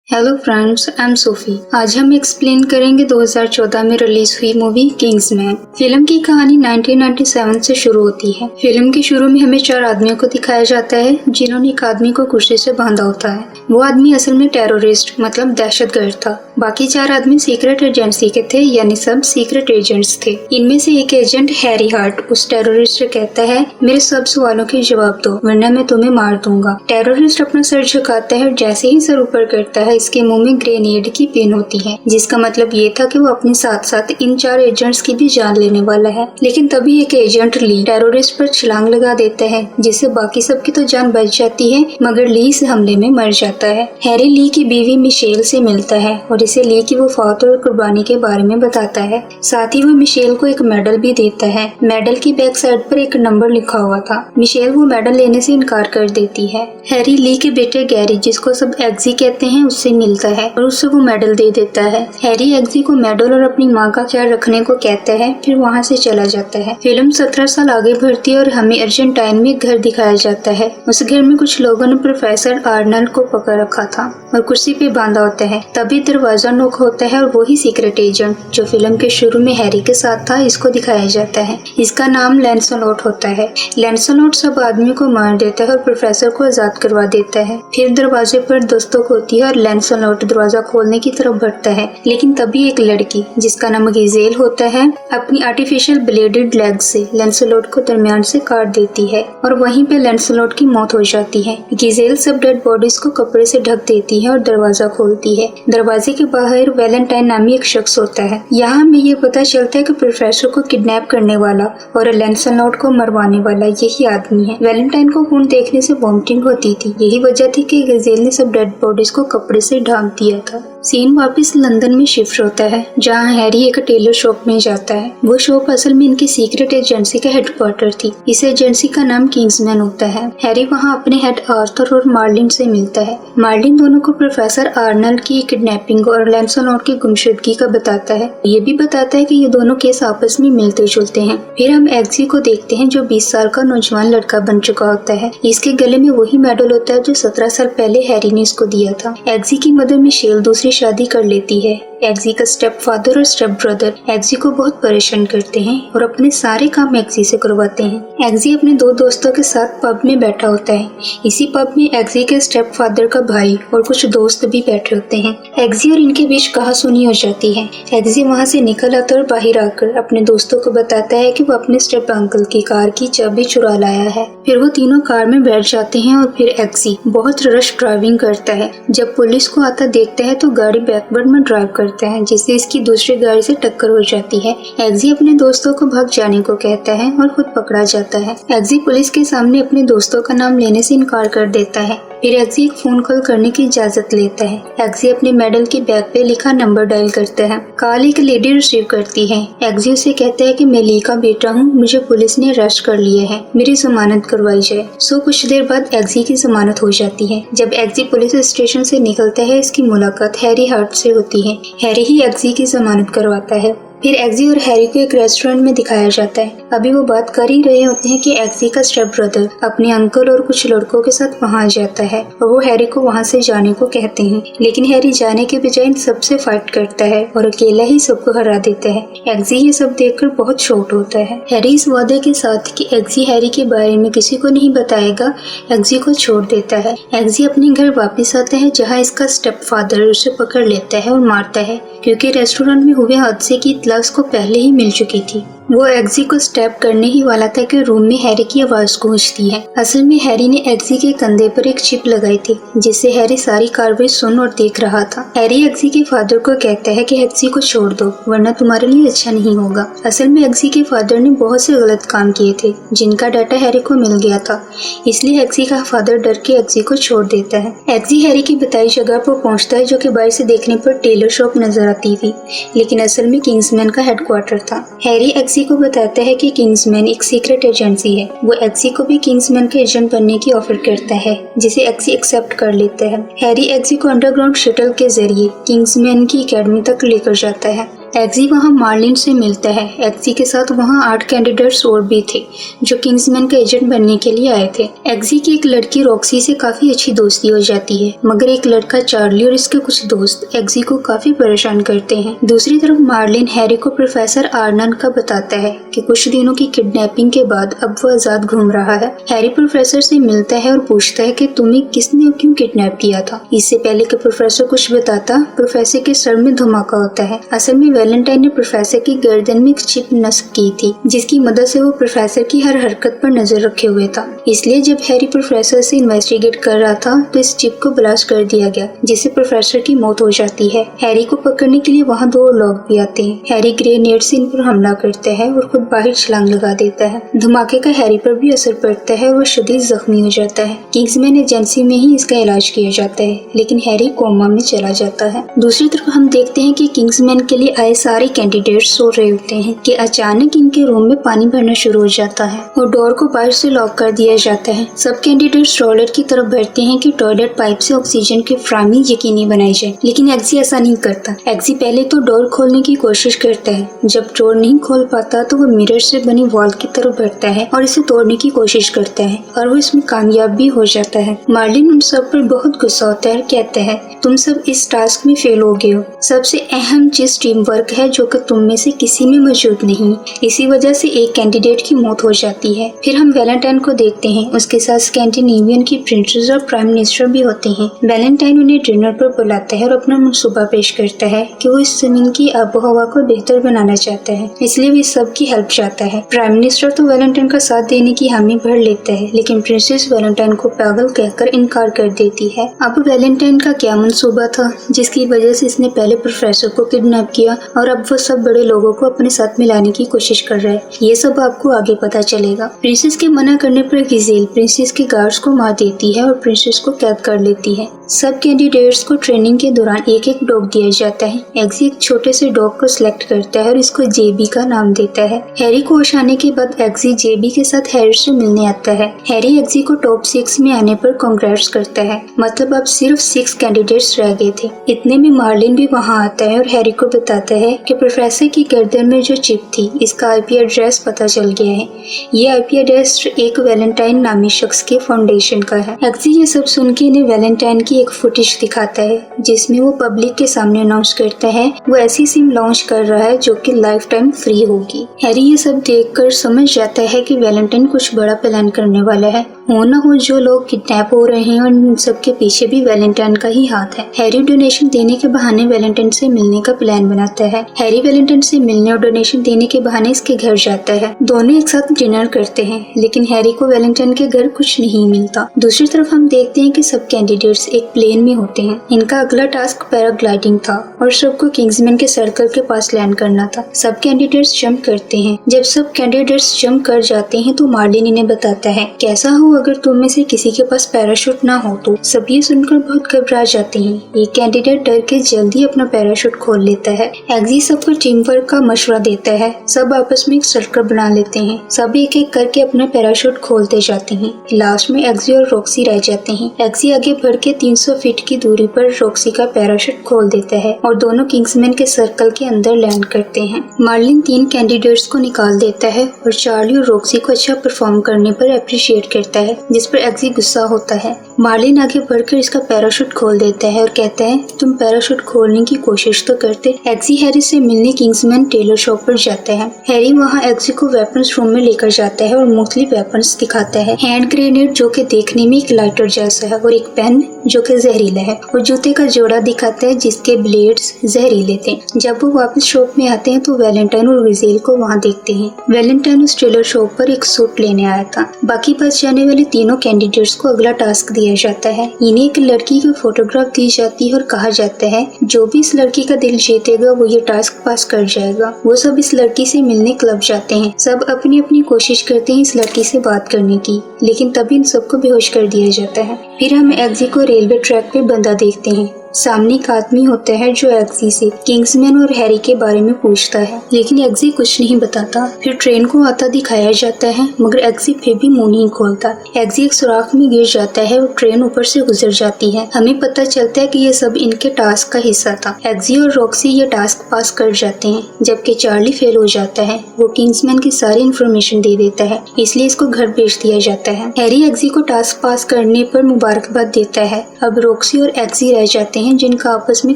Hello friends, I am Sophie. आज हम explain करेंगे 2014 में रिलीज हुई मूवी किंग्समैन। फिल्म की कहानी 1997 से शुरू होती है। फिल्म के शुरू में हमें 4 आदमियों को दिखाया जाता है जिन्होंने एक आदमी को कुर्सी से बांधा होता है। वो आदमी असल में टेररिस्ट मतलब दहशतगर्द था। बाकी 4 आदमी सीक्रेट एजेंसी के थे, यानी सब सीक्रेट एजेंट्स थे। इनमें से एक एजेंट हैरी हार्ट उस टेररिस्ट से कहता है, मेरे सब सवालों के जवाब दो वरना मैं तुम्हें मार दूंगा। टेररिस्ट अपना सर झुकाता है और जैसे ही सर ऊपर करता है इसके मुंह में ग्रेनेड की पिन होती है, जिसका मतलब ये था कि वो अपने साथ साथ इन 4 एजेंट्स की भी जान लेने वाला है। लेकिन तभी एक एजेंट ली टेररिस्ट पर छलांग लगा देता है, जिससे बाकी सबकी तो जान बच जाती है मगर ली इस हमले में मर जाता है। हैरी ली की बीवी मिशेल से मिलता है और इसे ली की वफात और कुर्बानी के बारे में बताता है। साथ ही वो मिशेल को एक मेडल भी देता है। मेडल की बैक साइड पर एक नंबर लिखा हुआ था। मिशेल वो मेडल लेने से इनकार कर देती है। हैरी ली के बेटे गैरी, जिसको सब एग्जी कहते हैं, उससे मिलता है और उससे वो मेडल दे देता है। हैरी एग्जी को मेडल और अपनी माँ का ख्याल रखने को कहता है, फिर वहाँ से चला जाता है। फिल्म 17 साल आगे बढ़ती है और हमें अर्जेंटाइन में एक घर दिखाया जाता है। उस घर में कुछ लोगों ने प्रोफेसर आर्नल्ड को पकड़ रखा था और कुर्सी पे बांधा होता है। तभी दरवाजा नॉक होता है और वही सीक्रेट एजेंट जो फिल्म के शुरू में हैरी के साथ था, इसको दिखाया जाता है। इसका नाम लैंसलॉट होता है। लैंसलॉट सब आदमी को मार देता है और प्रोफेसर को आजाद करवा देता है। फिर दरवाजे पर दस्तक होती है और लैंसलॉट दरवाजा खोलने की तरफ बढ़ता है, लेकिन तभी एक लड़की जिसका नाम गिजेल होता है अपनी आर्टिफिशियल ब्लेडेड लेग से लैंसलॉट को दरमियान से काट देती है और वहीं पे लैंसलॉट की मौत हो जाती है। गिजेल सब डेड बॉडीज को कपड़े से ढक देती है और दरवाजा खोलती है। दरवाजे के बाहर वैलेंटाइन नामी एक शख्स होता है। यहाँ हमें ये पता चलता है कि प्रोफेसर को किडनैप करने वाला और लैंसलॉट को मरवाने वाला यही आदमी है। वैलेंटाइन को खून देखने से वॉमिटिंग होती थी। यही वजह थी कि गिजेल ने सब डेड बॉडीज को कपड़े से ढांक दिया था। सीन वापस लंदन में शिफ्ट होता है, जहाँ हैरी एक टेलर शॉप में जाता है। वो शॉप असल में इनकी सीक्रेट एजेंसी का हेडक्वार्टर थी। इस एजेंसी का नाम किंग्समैन होता है। हैरी वहाँ अपने हेड आर्थर और मार्लिन से मिलता है। मार्लिन दोनों को प्रोफेसर आर्नल्ड की किडनैपिंग और लैंसलॉट की गुमशुदगी का बताता है। ये भी बताता है कि ये दोनों केस आपस में मिलते जुलते हैं। फिर हम एग्जी को देखते हैं जो 20 साल का नौजवान लड़का बन चुका होता है। इसके गले में वही मेडल होता है जो 17 साल पहले हैरी ने इसको दिया था। एग्जी की मदर मिशेल दूसरी शादी कर लेती है। एग्जी का स्टेप फादर और स्टेप ब्रदर एग्जी को बहुत परेशान करते हैं और अपने सारे काम एग्जी से करवाते हैं। एग्जी अपने 2 दोस्तों के साथ पब में बैठा होता है। इसी पब में एग्जी के स्टेप फादर का भाई और कुछ दोस्त भी बैठे होते हैं। एग्जी और इनके बीच कहासुनी हो जाती है। एग्जी वहाँ से निकल आता और बाहर आकर अपने दोस्तों को बताता है कि वो अपने स्टेप अंकल की कार की चाबी चुरा लाया है। फिर वो तीनों कार में बैठ जाते हैं और फिर एग्जी बहुत रश ड्राइविंग करता है। जब पुलिस को आता देखता है तो गाड़ी बैकवर्ड में ड्राइव करता है, जिससे इसकी दूसरी गाड़ी से टक्कर हो जाती है। एग्जी अपने दोस्तों को भाग जाने को कहता है और खुद पकड़ा जाता है। एग्जी पुलिस के सामने अपने दोस्तों का नाम लेने से इनकार कर देता है। फिर एग्जी एक फोन कॉल करने की इजाजत लेता है। एग्जी अपने मेडल के बैग पे लिखा नंबर डायल करता है। कॉल एक लेडी रिसीव करती है। एग्जी उसे कहता है कि मैं ली का बेटा हूँ, मुझे पुलिस ने अरेस्ट कर लिया है, मेरी जमानत करवाई जाए। कुछ देर बाद एग्जी की जमानत हो जाती है। जब एग्जी पुलिस स्टेशन से निकलता है, इसकी मुलाकात हैरी हार्ट से होती है। हैरी ही एग्जी की जमानत करवाता है। फिर एग्जी और हैरी को एक रेस्टोरेंट में दिखाया जाता है। अभी वो बात कर ही रहे होते हैं कि एग्जी का स्टेप ब्रदर अपने अंकल और कुछ लड़कों के साथ वहाँ जाता है और वो हैरी को वहाँ से जाने को कहते हैं, लेकिन हैरी जाने के बजाय इन सबसे फाइट करता है और अकेला ही सबको हरा देता है। एग्जी ये सब देखकर बहुत शॉक होता है। हैरी इस वादे के साथ कि एग्जी हैरी के बारे में किसी को नहीं बताएगा, एग्जी को छोड़ देता है। एग्जी अपने घर वापस आता है, जहाँ इसका स्टेप फादर उसे पकड़ लेता है और मारता है, क्योंकि रेस्टोरेंट में हुए हादसे की इत्तला उसको पहले ही मिल चुकी थी। वो एग्जी को स्टैब करने ही वाला था कि रूम में हैरी की आवाज गूंजती है। असल में हैरी ने एग्जी के कंधे पर एक चिप लगाई थी, जिससे हैरी सारी कार्रवाई सुन और देख रहा था। हैरी एग्जी के फादर को कहता है कि एग्जी को छोड़ दो वरना तुम्हारे लिए अच्छा नहीं होगा। असल में एग्जी के फादर ने बहुत से गलत काम किए थे जिनका डाटा हैरी को मिल गया था, इसलिए एग्जी का फादर डर के एग्जी को छोड़ देता है। एग्जी हैरी की बताई जगह पर पहुँचता है, जो कि बाहर से देखने पर टेलर शॉप नजर आती थी, लेकिन असल में किंग्समैन का हेडक्वार्टर था। हैरी एग्जी को बताता है कि किंग्समैन एक सीक्रेट एजेंसी है। वो एग्जी को भी किंग्समैन के एजेंट बनने की ऑफर करता है, जिसे एग्जी एक्सेप्ट कर लेता है। हैरी एग्जी को अंडरग्राउंड शटल के जरिए किंग्समैन की एकेडमी तक लेकर जाता है। एग्जी वहाँ मार्लिन से मिलता है। एग्जी के साथ वहाँ 8 कैंडिडेट्स और भी थे जो किंग्समैन का एजेंट बनने के लिए आए थे। एग्जी की एक लड़की रॉक्सी से काफी अच्छी दोस्ती हो जाती है, मगर एक लड़का चार्ली और इसके कुछ दोस्त एग्जी को काफी परेशान करते हैं। दूसरी तरफ मार्लिन हैरी को प्रोफेसर आर्नन का बताता है कि कुछ दिनों की किडनैपिंग के बाद अब वो आजाद घूम रहा है। हैरी प्रोफेसर से मिलता है और पूछता है कि तुम्हें किसने और क्यों किडनैप किया था। इससे पहले कि प्रोफेसर कुछ बताता, प्रोफेसर के सर में धमाका होता है। असल में वैलेंटाइन ने प्रोफेसर की गर्दन में एक चिप नस्ब की थी, जिसकी मदद से वो प्रोफेसर की हर हरकत पर नजर रखे हुए था। इसलिए जब हैरी प्रोफेसर से इन्वेस्टिगेट कर रहा था तो इस चिप को ब्लास्ट कर दिया गया, जिससे प्रोफेसर की मौत हो जाती है। हैरी को पकड़ने के लिए वहाँ 2 लोग भी आते हैं। हैरी ग्रेनेड से इन पर हमला करता है और खुद बाहर छलांग लगा देता है। धमाके का हैरी पर भी असर पड़ता है और वो शदीद जख्मी हो जाता है। किंग्समैन एजेंसी में ही इसका इलाज किया जाता है, लेकिन हैरी कोमा में चला जाता है। दूसरी तरफ हम देखते हैं कि किंग्समैन के लिए आए सारे कैंडिडेट्स सो रहे होते हैं कि अचानक इनके रूम में पानी भरना शुरू हो जाता है और डोर को बाहर से लॉक कर दिया जाता है। सब कैंडिडेट्स टॉयलेट की तरफ बढ़ते हैं कि टॉयलेट पाइप से ऑक्सीजन की फ्राहमी यकीनी बनाई जाए, लेकिन एग्जी ऐसा नहीं करता। एग्जी पहले तो डोर खोलने की कोशिश करता है। जब डोर नहीं खोल पाता तो वो मिरर से बनी वॉल की तरफ बढ़ता है और इसे तोड़ने की कोशिश करता है और वो इसमें कामयाब भी हो जाता है। मार्लिन उन सब पर बहुत गुस्सा होता है और कहता है, तुम सब इस टास्क में फेल हो गए हो। सबसे अहम चीज टीम वर्क है, जो कि तुम में से किसी में मौजूद नहीं। इसी वजह से एक कैंडिडेट की मौत हो जाती है। फिर हम वैलेंटाइन को देखते हैं। उसके साथ स्कैंडिनेवियन की प्रिंसेस और प्राइम मिनिस्टर भी होते हैं। वैलेंटाइन उन्हें डिनर पर बुलाता है और अपना मंसूबा पेश करता है कि वो इस जमीन की आबोहवा को बेहतर बनाना चाहता है, इसलिए वो सबकी हेल्प चाहता है। प्राइम मिनिस्टर तो वैलेंटाइन का साथ देने की हामी भर लेता है, लेकिन प्रिंसेस वैलेंटाइन को पागल कहकर इनकार कर देती है। अब वैलेंटाइन का क्या मंसूबा था जिसकी वजह से इसने पहले प्रोफेसर को किडनैप किया और अब वो सब बड़े लोगों को अपने साथ मिलाने की कोशिश कर रहा है, ये सब आपको आगे पता चलेगा। प्रिंसेस के मना करने पर गिजेल प्रिंसेस के गार्ड्स को मार देती है और प्रिंसेस को कैद कर लेती है। सब कैंडिडेट्स को ट्रेनिंग के दौरान एक एक डॉग दिया जाता है। एग्जी एक छोटे से डॉग को सिलेक्ट करता है और इसको जेबी का नाम देता है। हैरी को होश आने के बाद एग्जी जेबी के साथ हैरी से मिलने आता है। हैरी एग्जी को टॉप 6 में आने पर कांग्रेट्स करता है, मतलब अब सिर्फ 6 कैंडिडेट्स रह गए थे। इतने में मार्लिन भी वहाँ आता है और हैरी को बताता है कि प्रोफेसर की गर्दन में जो चिप थी, इसका आईपी एड्रेस पता चल गया है। ये आईपी एड्रेस एक वैलेंटाइन नामी शख्स के फाउंडेशन का है। एग्जी ये सब सुन के इन्हें वैलेंटाइन की एक फुटेज दिखाता है, जिसमें वो पब्लिक के सामने अनाउंस करता है वो ऐसी सिम लॉन्च कर रहा है जो कि लाइफ टाइम फ्री होगी। हैरी ये सब देखकर समझ जाता है कि वैलेंटाइन कुछ बड़ा प्लान करने वाला है। हो न हो जो लोग किडनैप हो रहे हैं और इन सबके पीछे भी वैलेंटाइन का ही हाथ है। हैरी डोनेशन देने के बहाने वैलेंटाइन से मिलने का प्लान बनाता है। हैरी वैलेंटाइन से मिलने और डोनेशन देने के बहाने इसके घर जाता है। दोनों एक साथ डिनर करते हैं, लेकिन हैरी को वैलेंटाइन के घर कुछ नहीं मिलता। दूसरी तरफ हम देखते हैं कि सब कैंडिडेट्स एक प्लेन में होते हैं। इनका अगला टास्क पैराग्लाइडिंग था और सबको किंग्समैन के सर्कल के पास लैंड करना था। सब कैंडिडेट्स जंप करते हैं। जब सब कैंडिडेट्स जंप कर जाते हैं तो मार्लिन इन्हें बताता है, कैसा हो अगर तुम में से किसी के पास पैराशूट ना हो तो। सब ये सुनकर बहुत घबरा जाते हैं। एक कैंडिडेट डर के जल्दी अपना पैराशूट खोल लेता है। एग्जी सबको टीम वर्क का मशवरा देता है। सब आपस में एक सर्कल बना लेते हैं। सब एक एक करके अपना पैराशूट खोलते जाते हैं। लास्ट में एग्जी और रॉक्सी रह जाते हैं। एग्जी आगे बढ़ के 300 फीट की दूरी पर रॉक्सी का पैराशूट खोल देता है और दोनों किंग्समैन के सर्कल के अंदर लैंड करते हैं। मार्लिन 3 कैंडिडेट्स को निकाल देता है और चार्ली और रॉक्सी को अच्छा परफॉर्म करने पर अप्रिशिएट करता है, जिस पर एग्जी गुस्सा होता है। मार्लिन आगे बढ़कर इसका पैराशूट खोल देता है और कहता है, तुम पैराशूट खोलने की कोशिश तो करते। एग्जी हैरी से मिलने किंग्समैन टेलर शॉप पर जाता है। हैरी वहाँ एग्जी को वेपन्स रूम में लेकर जाता है और मुख्तलिफ वेपन्स दिखाता है। हैंड ग्रेनेड जो कि देखने में एक लाइटर जैसा है और एक पेन जो कि जहरीला है और जूते का जोड़ा दिखाता है जिसके ब्लेड्स जहरीले थे। जब वो वापस शॉप में आते हैं तो वैलेंटाइन और गिजेल को वहाँ देखते हैं। वैलेंटाइन उस टेलर शॉप पर एक सूट लेने आया था। बाकी बच जाने वाले तीनों कैंडिडेट्स को अगला टास्क दिया जाता है। इन्हें एक लड़की की फोटोग्राफ दी जाती है और कहा जाता है जो भी इस लड़की का दिल जीतेगा वो ये टास्क पास कर जाएगा। वो सब इस लड़की से मिलने क्लब जाते हैं। सब अपनी अपनी कोशिश करते हैं इस लड़की से बात करने की, लेकिन तभी इन सबको बेहोश कर दिया जाता है। फिर हम एग्जी को रेलवे ट्रैक पे बंधा देखते हैं। सामने एक आदमी होता है जो एग्जी से किंग्समैन और हैरी के बारे में पूछता है, लेकिन एग्जी कुछ नहीं बताता। फिर ट्रेन को आता दिखाया जाता है, मगर एग्जी फिर भी मुंह नहीं खोलता। एग्जी एक सुराख में गिर जाता है और ट्रेन ऊपर से गुजर जाती है। हमें पता चलता है कि ये सब इनके टास्क का हिस्सा था। एग्जी और रॉक्सी ये टास्क पास कर जाते हैं, जबकि चार्ली फेल हो जाता है। वो किंग्समैन की सारी इन्फॉर्मेशन दे देता है, इसलिए इसको घर भेज दिया जाता है। हैरी एग्जी को टास्क पास करने पर मुबारकबाद देता है। अब रॉक्सी और एग्जी रह जाते हैं, जिनका आपस में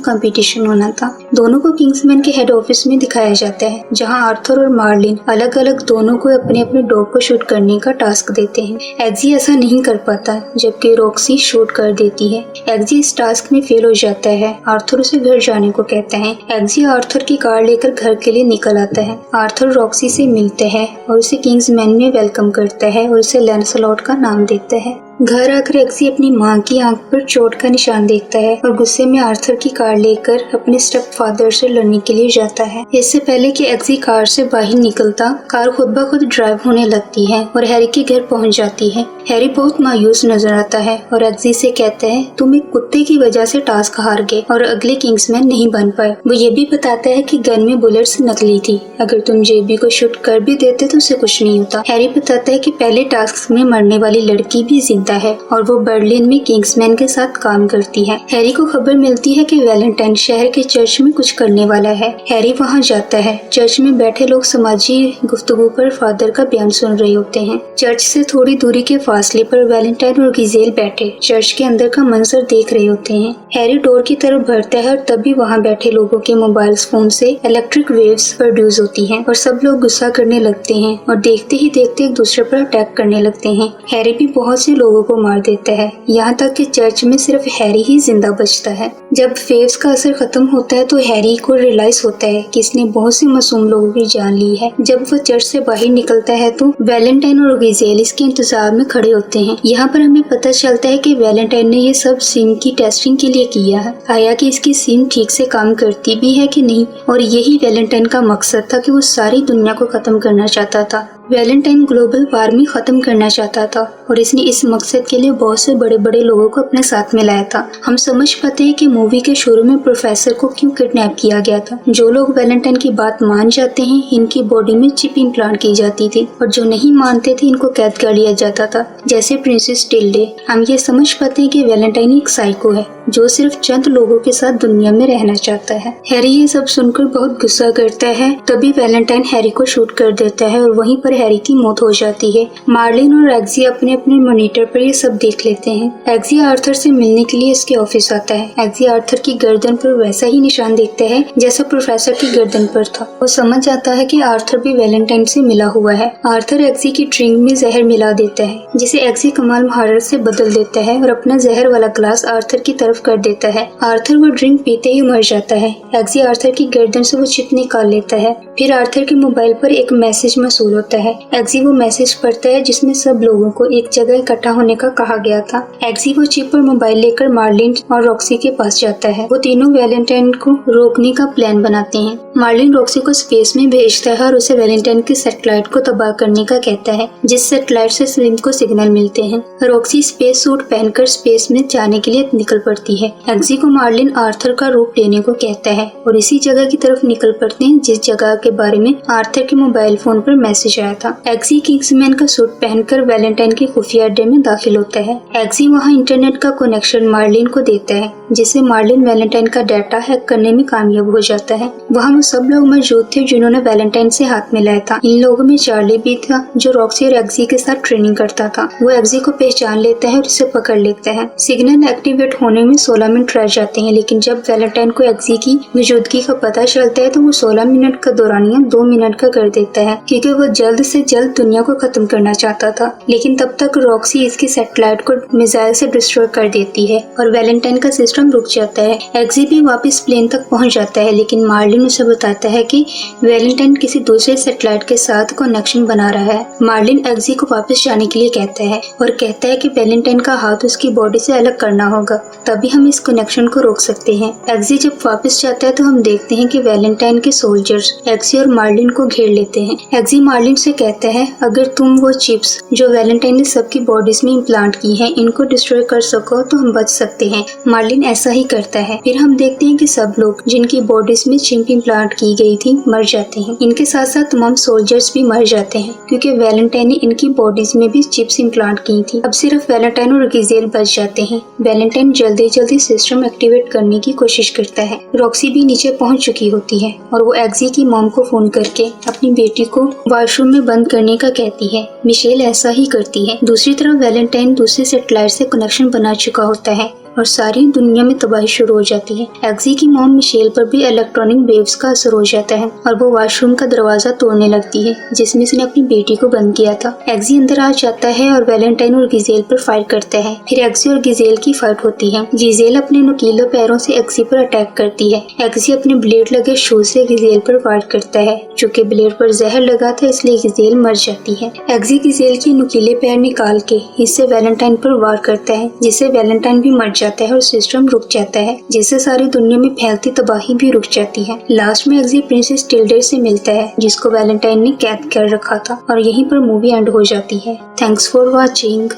कंपटीशन होना था। दोनों को किंग्समैन के हेड ऑफिस में दिखाया जाता है, जहां आर्थर और मार्लिन अलग अलग दोनों को अपने अपने डॉग को शूट करने का टास्क देते हैं। एग्जी ऐसा नहीं कर पाता, जबकि रॉक्सी शूट कर देती है। एग्जी इस टास्क में फेल हो जाता है। आर्थर उसे घर जाने को कहता है। एग्जी आर्थर की कार लेकर घर के लिए निकल आता है। आर्थर रॉक्सी से मिलता है और उसे किंग्समैन में वेलकम करता है और उसे लैंसलॉट का नाम देता है। घर आकर एग्जी अपनी माँ की आंख पर चोट का निशान देखता है और गुस्से में आर्थर की कार लेकर अपने स्टेप फादर से लड़ने के लिए जाता है। इससे पहले कि एग्जी कार से बाहर निकलता, कार खुद ब खुद ड्राइव होने लगती है और हैरी के घर पहुंच जाती है। हैरी बहुत मायूस नजर आता है और एग्जी से कहता है, तुम एक कुत्ते की वजह से टास्क हार गए और अगले किंग्समैन नहीं बन पाए। वो ये भी बताता है कि गन में बुलेट्स नकली थी, अगर तुम जेबी को शूट कर भी देते तो उसे कुछ नहीं होता। हैरी बताता है कि पहले टास्क में मरने वाली लड़की भी जिंदा है और वो बर्लिन में किंग्समैन के साथ काम करती है। हैरी को खबर मिलती है कि वैलेंटाइन शहर के चर्च में कुछ करने वाला है। हैरी वहां जाता है। चर्च में बैठे लोग समाजी गुफ्तगू पर फादर का बयान सुन रहे होते हैं। चर्च से थोड़ी दूरी के फासले पर वैलेंटाइन और गिजेल बैठे चर्च के अंदर का मंजर देख रहे होते हैं। हैरी डोर की तरफ बढ़ता है और तभी वहाँ बैठे लोगों के मोबाइल फोन से इलेक्ट्रिक वेव्स प्रोड्यूस होती हैं और सब लोग गुस्सा करने लगते हैं और देखते ही देखते एक दूसरे पर अटैक करने लगते हैं। हैरी भी बहुत से लोगों को मार देता है, यहाँ तक कि चर्च में सिर्फ हैरी ही जिंदा बचता है। जब वेव्स का असर खत्म होता है तो हैरी को रियलाइज होता है कि इसने बहुत से मासूम लोगों की जान ली है। जब वो चर्च से बाहर निकलता है तो वैलेंटाइन और गिजेल इसके इंतजार में खड़े होते हैं। यहाँ पर हमें पता चलता है कि वैलेंटाइन ने ये सब सिम की टेस्टिंग के लिए किया है, आया कि इसकी सिम ठीक से काम करती भी है कि नहीं, और यही वैलेंटाइन का मकसद था कि वो सारी दुनिया को खत्म करना चाहता था। वैलेंटाइन ग्लोबल वार्मिंग खत्म करना चाहता था और इसने इस मकसद के लिए बहुत से बड़े बड़े लोगों को अपने साथ में लाया था। हम समझ पाते हैं कि मूवी के शुरू में प्रोफेसर को क्यों किडनैप किया गया था। जो लोग वैलेंटाइन की बात मान जाते हैं, इनकी बॉडी में चिप इम्प्लांट की जाती थी और जो नहीं मानते थे, इनको कैद कर लिया जाता था, जैसे प्रिंसेस टिल्डे। हम ये समझ पाते हैं कि वैलेंटाइन एक साइको है जो सिर्फ चंद लोगों के साथ दुनिया में रहना चाहता है। हैरी ये सब सुनकर बहुत गुस्सा करता है। तभी वैलेंटाइन हैरी को शूट कर देता है और वहीं पर हैरी की मौत हो जाती है। मार्लिन और एग्जी अपने अपने मॉनिटर पर ये सब देख लेते हैं। एग्जी आर्थर से मिलने के लिए इसके ऑफिस आता है। एग्जी आर्थर की गर्दन पर वैसा ही निशान देखता है जैसा प्रोफेसर की गर्दन पर था। वो समझ जाता है कि आर्थर भी वैलेंटाइन से मिला हुआ है। आर्थर एग्जी की ड्रिंक में जहर मिला देता है, जिसे एग्जी कमाल महारत से बदल देता है और अपना जहर वाला ग्लास आर्थर की तरफ कर देता है। आर्थर वो ड्रिंक पीते ही मर जाता है। एग्जी आर्थर की गर्दन से वो चिप निकाल लेता है। फिर आर्थर के मोबाइल पर एक मैसेज मौसूल होता है। एग्जी वो मैसेज पढ़ता है जिसमें सब लोगों को एक जगह इकट्ठा होने का कहा गया था। एग्जी वो चिप और मोबाइल लेकर मार्लिन और रॉक्सी के पास जाता है। वो तीनों वैलेंटाइन को रोकने का प्लान बनाते हैं। मार्लिन रॉक्सी को स्पेस में भेजता है और उसे वैलेंटाइन की सैटेलाइट को तबाह करने का कहता है, जिस सैटेलाइट से स्लिम को सिग्नल मिलते हैं। रॉक्सी स्पेस सूट पहनकर स्पेस में जाने के लिए निकल पड़ती है। एग्जी को मार्लिन आर्थर का रूप लेने को कहता है और इसी जगह की तरफ निकल पड़ते हैं जिस जगह के बारे में आर्थर के मोबाइल फोन पर मैसेज आया था। एग्जी किंग्समैन का सूट पहनकर वैलेंटाइन के खुफिया अड्डे में दाखिल होता है। एग्जी वहाँ इंटरनेट का कनेक्शन मार्लिन को देता है, जिससे मार्लिन वैलेंटाइन का डाटा हैक करने में कामयाब हो जाता है। वहाँ वो सब लोग मौजूद थे जिन्होंने वैलेंटाइन से हाथ मिलाया था। इन लोगों में चार्ली भी था, जो रॉक्सी और एग्जी के साथ ट्रेनिंग करता था। वो एग्जी को पहचान लेता है और उसे पकड़ लेता है। सिग्नल एक्टिवेट होने में 16 मिनट रह जाते हैं, लेकिन जब वैलेंटाइन को एग्जी की मौजूदगी का पता चलता है तो वो 16 मिनट का दौरानिया 2 मिनट का कर देता है, क्योंकि वो जल्द से जल्द दुनिया को खत्म करना चाहता था। लेकिन तब तक रॉक्सी इसकी सैटेलाइट को मिसाइल से डिस्ट्रॉय कर देती है और वैलेंटाइन का सिस्टम रुक जाता है। एग्जी भी वापस प्लेन तक पहुंच जाता है, लेकिन मार्लिन उसे बताता है कि वैलेंटाइन किसी दूसरे सैटेलाइट के साथ कनेक्शन बना रहा है। मार्लिन एग्जी को वापस जाने के लिए कहता है और कहता है कि वैलेंटाइन का हाथ उसकी बॉडी से अलग करना होगा, तभी हम इस कनेक्शन को रोक सकते हैं। एग्जी जब वापस जाता है तो हम देखते हैं कि वैलेंटाइन के सोल्जर्स एग्जी और मार्लिन को घेर लेते हैं। एग्जी मार्लिन से उसे कहता है अगर तुम वो चिप्स जो वैलेंटाइन ने सबकी बॉडीज में इम्प्लांट की हैं इनको डिस्ट्रॉय कर सको तो हम बच सकते हैं। मार्लिन ऐसा ही करता है। फिर हम देखते हैं कि सब लोग जिनकी बॉडीज में चिप इम्प्लांट की गई थी मर जाते हैं। इनके साथ साथ तमाम सोल्जर्स भी मर जाते हैं क्योंकि वैलेंटाइन ने इनकी बॉडीज में भी चिप्स इम्प्लांट की थी। अब सिर्फ वैलेंटाइन और गिजेल बच जाते हैं। वैलेंटाइन जल्दी जल्दी सिस्टम एक्टिवेट करने की कोशिश करता है। रॉक्सी भी नीचे पहुंच चुकी होती है और वो एग्जी की मॉम को फोन करके अपनी बेटी को वॉशरूम में बंद करने का कहती है। मिशेल ऐसा ही करती है। दूसरी तरफ वैलेंटाइन दूसरे सैटेलाइट से कनेक्शन बना चुका होता है और सारी दुनिया में तबाही शुरू हो जाती है। एग्जी की मॉम मिशेल पर भी इलेक्ट्रॉनिक वेव्स का असर हो जाता है और वो वॉशरूम का दरवाजा तोड़ने लगती है जिसमें उसने अपनी बेटी को बंद किया था। एग्जी अंदर आ जाता है और वैलेंटाइन और गिजेल पर फाइट करता है। फिर एग्जी और गिजेल की फाइट होती है। गिजेल अपने नुकीले पैरों से एग्जी पर अटैक करती है। एग्जी अपने ब्लेड लगे शूज से गिजेल पर वार करता है। चूँकि ब्लेड पर जहर लगा था इसलिए गिजेल मर जाती है। एग्जी गिजेल के नुकीले पैर निकाल के इससे वैलेंटाइन पर वार करता है जिससे वैलेंटाइन भी मर जाता है और सिस्टम रुक जाता है जिससे सारी दुनिया में फैलती तबाही भी रुक जाती है। लास्ट में एग्जी प्रिंसेस टिल्डे से मिलता है जिसको वैलेंटाइन ने कैद कर रखा था और यहीं पर मूवी एंड हो जाती है। Thanks for watching.